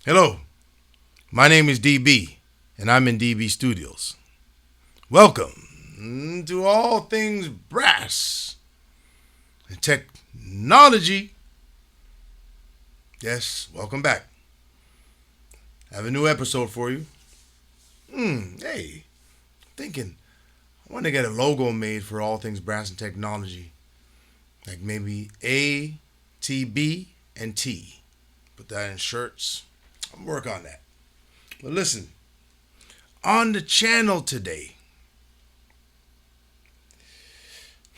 Hello, my name is DB, and I'm in DB Studios. Welcome to All Things Brass and Technology. Yes, welcome back. I have a new episode for you. Hey, thinking I want to get a logo made for All Things Brass and Technology. Like maybe A, T, B, and T. Put that in shirts. I'll work on that. But listen, on the channel today,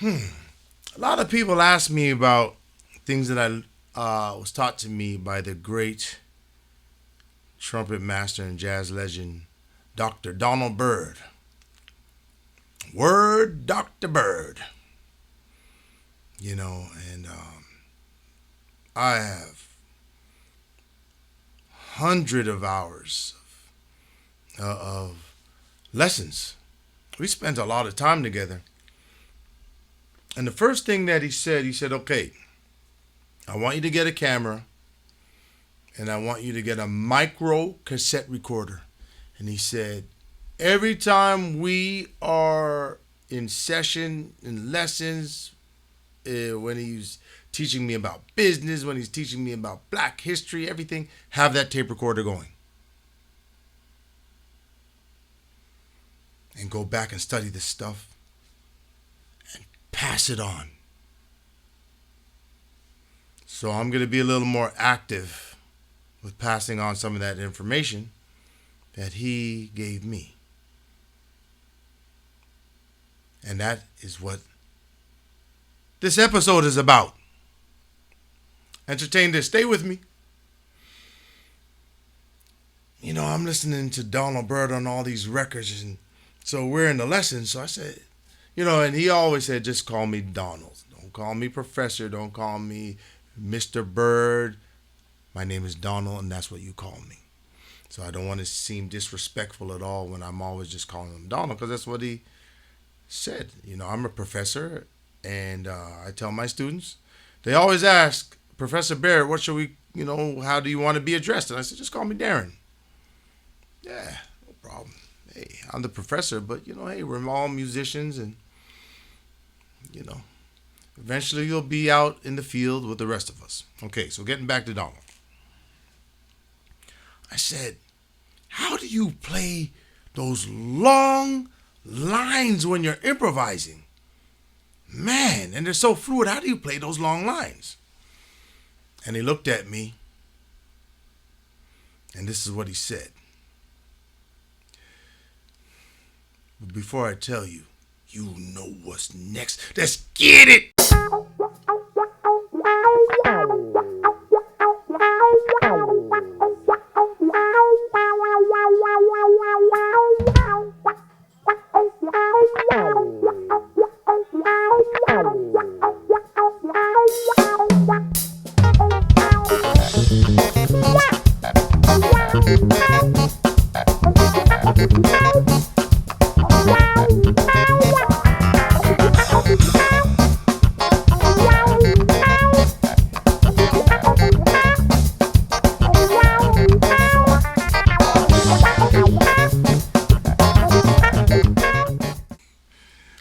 a lot of people ask me about things that I was taught to me by the great trumpet master and jazz legend, Dr. Donald Byrd. Word, Dr. Byrd. You know, and I have hundreds of hours of lessons. We spent a lot of time together. And the first thing that he said, okay, I want you to get a camera and I want you to get a micro cassette recorder. And he said, every time we are in session, in lessons, when he's teaching me about business, when he's teaching me about black history, everything, have that tape recorder going. And go back and study this stuff and pass it on. So I'm going to be a little more active with passing on some of that information that he gave me. And that is what this episode is about. Entertain this. Stay with me. You know, I'm listening to Donald Byrd on all these records, and so we're in the lesson. So I said, you know, and he always said, just call me Donald. Don't call me Professor. Don't call me Mr. Byrd. My name is Donald, and that's what you call me. So I don't want to seem disrespectful at all when I'm always just calling him Donald, because that's what he said. You know, I'm a professor, and I tell my students, they always ask, Professor Byrd, what should we, how do you want to be addressed? And I said, just call me Darren. Yeah, no problem. Hey, I'm the professor, but, hey, we're all musicians, and, eventually you'll be out in the field with the rest of us. Okay, so getting back to Donald. I said, how do you play those long lines when you're improvising? Man, and they're so fluid. How do you play those long lines? And he looked at me, and this is what he said. But before I tell you, you know what's next. Let's get it!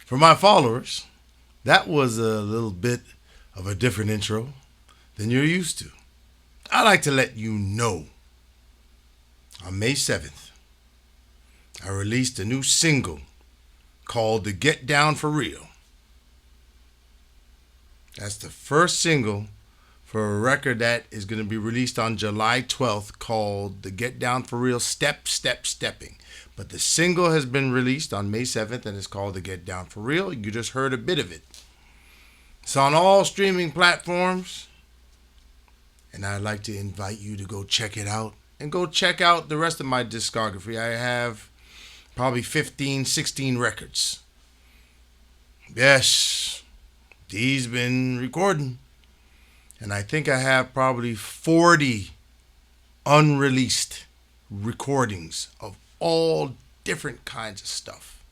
For my followers, that was a little bit of a different intro than you're used to. I'd like to let you know, on May 7th, I released a new single called The Get Down For Real. That's the first single for a record that is going to be released on July 12th called The Get Down For Real Step, Step, Stepping. But the single has been released on May 7th and it's called The Get Down For Real. You just heard a bit of it. It's on all streaming platforms. And I'd like to invite you to go check it out. And go check out the rest of my discography. I have probably 15, 16 records. Yes, D's been recording. And I think I have probably 40 unreleased recordings of all different kinds of stuff.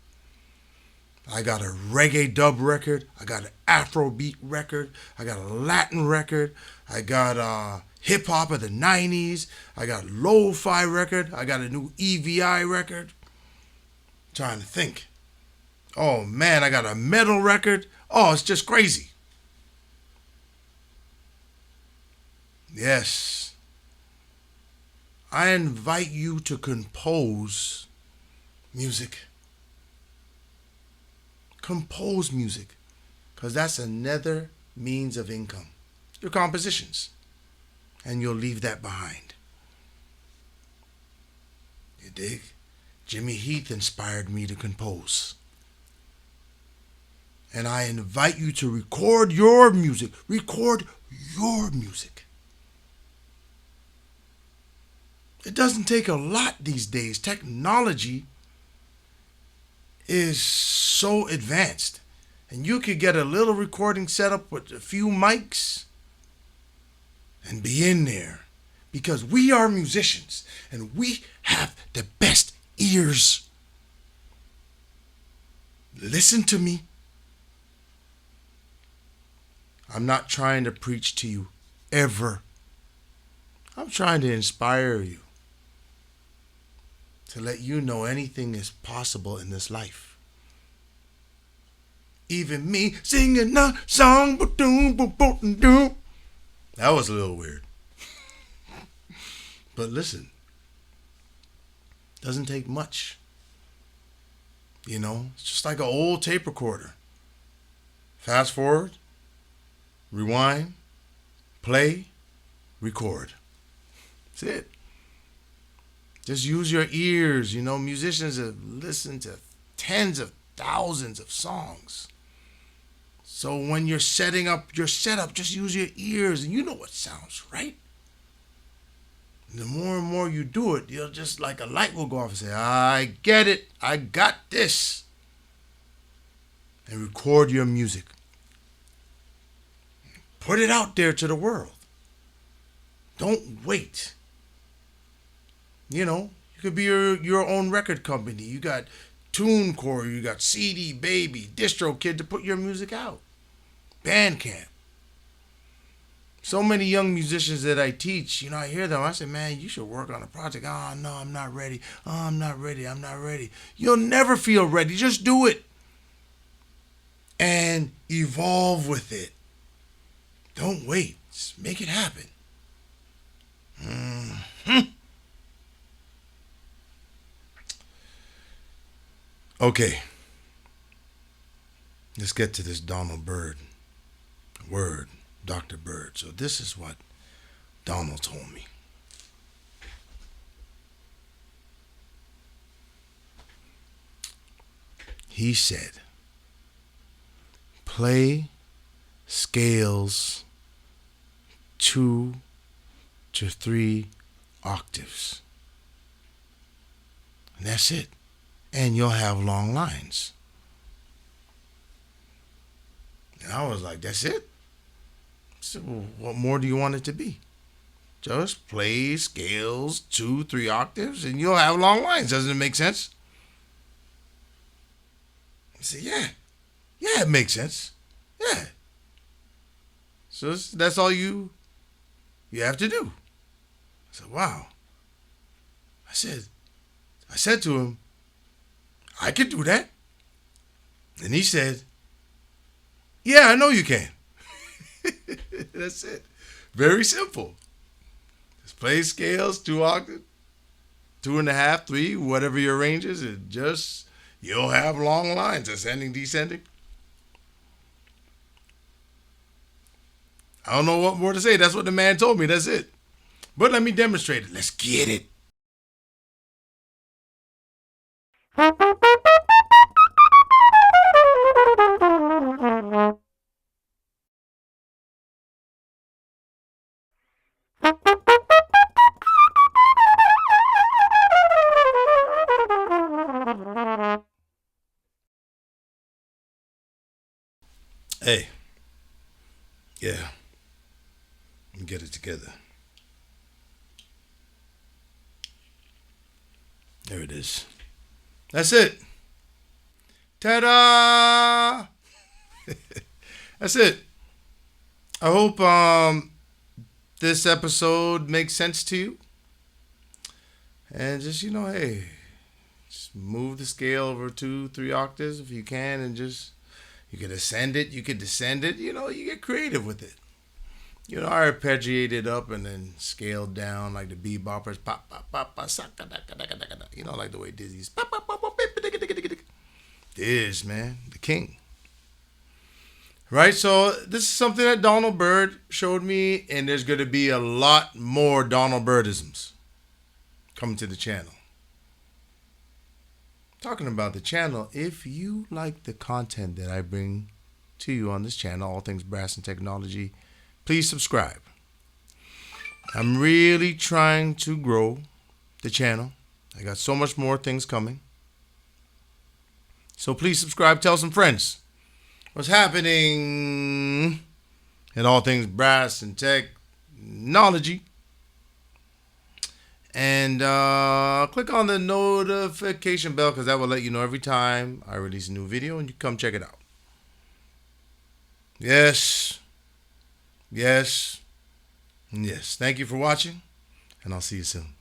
I got a reggae dub record. I got an Afrobeat record. I got a Latin record. I got hip hop of the 90s. I got a lo-fi record. I got a new EVI record. I'm trying to think. Oh man, I got a metal record. Oh, it's just crazy. Yes. I invite you to compose music. Compose music, because that's another means of income. Your compositions. And you'll leave that behind. You dig? Jimmy Heath inspired me to compose. And I invite you to record your music. Record your music. It doesn't take a lot these days. Technology is so advanced. And you could get a little recording setup with a few mics and be in there. Because we are musicians and we have the best ears. Listen to me. I'm not trying to preach to you ever. I'm trying to inspire you. To let you know anything is possible in this life. Even me singing a song. That was a little weird. But listen, doesn't take much. You know, it's just like an old tape recorder. Fast forward, rewind, play, record. That's it. Just use your ears. You know, musicians have listened to tens of thousands of songs. So when you're setting up your setup, just use your ears and you know what sounds right. And the more and more you do it, you'll just like a light will go off and say, I get it. I got this. And record your music. Put it out there to the world. Don't wait. You know, you could be your own record company. You got TuneCore, you got CD Baby, DistroKid to put your music out. Bandcamp. So many young musicians that I teach, you know, I hear them. I say, man, you should work on a project. Oh, no, I'm not ready. Oh, I'm not ready. I'm not ready. You'll never feel ready. Just do it. And evolve with it. Don't wait. Just make it happen. Okay, let's get to this Donald Byrd word, Dr. Byrd. So this is what Donald told me. He said, play scales 2 to 3 octaves. And that's it. And you'll have long lines. And I was like, that's it? So what more do you want it to be? Just play scales 2, 3 octaves and you'll have long lines. Doesn't it make sense? I said, yeah. Yeah, it makes sense. Yeah. So that's all you have to do. I said, wow. I said to him, I could do that. And he said, yeah, I know you can. That's it. Very simple. Just play scales, 2 octaves, 2.5, 3, whatever your range is. It just, you'll have long lines, ascending, descending. I don't know what more to say. That's what the man told me. That's it. But let me demonstrate it. Let's get it. Hey. Yeah. Let me get it together. There it is. That's it. Ta-da! That's it. I hope this episode makes sense to you. And just, hey, just move the scale over 2-3 octaves if you can, and just, you can ascend it, you can descend it, you get creative with it. Arpeggiate it up and then scale down like the beboppers. Pop, pop, pop, pop, like the way Dizzy's. Pop, pop, pop, pop, Diz, man, the king. Right, so this is something that Donald Byrd showed me, and there's going to be a lot more Donald Byrd-isms coming to the channel. Talking about the channel, if you like the content that I bring to you on this channel, all things brass and technology, please subscribe. I'm really trying to grow the channel. I got so much more things coming. So please subscribe, tell some friends what's happening in all things brass and technology. And click on the notification bell, because that will let you know every time I release a new video, and you come check it out. Yes. Yes. Yes. Thank you for watching, and I'll see you soon.